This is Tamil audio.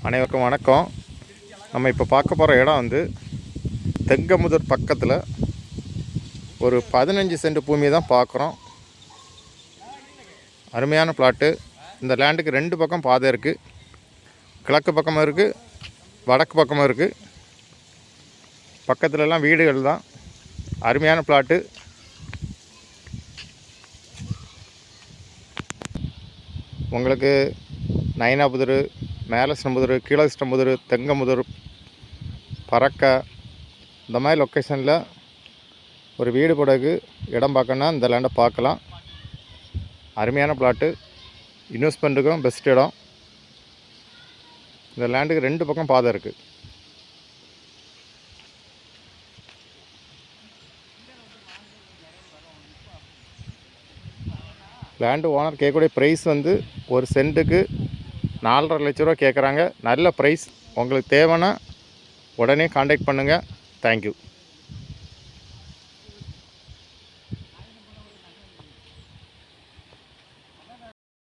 அனைவருக்கும் வணக்கம். நம்ம இப்போ பார்க்க போகிற இடம் வந்து தெங்கமுதூர் பக்கத்தில் ஒரு 15 சென்ட் பூமி தான் பார்க்குறோம். அருமையான பிளாட்டு. இந்த லேண்டுக்கு 2 பக்கம் பாதை இருக்குது. கிழக்கு பக்கமும் இருக்குது, வடக்கு பக்கமும் இருக்குது. பக்கத்துலலாம் வீடுகள் தான். அருமையான பிளாட்டு. உங்களுக்கு நயினாபுதூர், மேலஸ்டம்புதூர், கீழஸ்டம்புதூர், தெங்கமுதூர், பறக்க இந்த மாதிரி லொக்கேஷனில் ஒரு வீடு போடக்கு இடம் பார்க்கணுன்னா இந்த லேண்டை பார்க்கலாம். அருமையான பிளாட்டு. இன்வெஸ்ட்மெண்ட்டுக்கும் பெஸ்ட் இடம். இந்த லேண்டுக்கு 2 பக்கம் பாதை இருக்குது. லேண்டு ஓனர் கேட்கக்கூடிய ப்ரைஸ் வந்து ஒரு சென்ட்டுக்கு 4.5 லட்ச ரூபா கேட்குறாங்க. நல்ல ப்ரைஸ். உங்களுக்கு தேவைன்னா உடனே காண்டாக்ட் பண்ணுங்கள். தேங்க்யூ.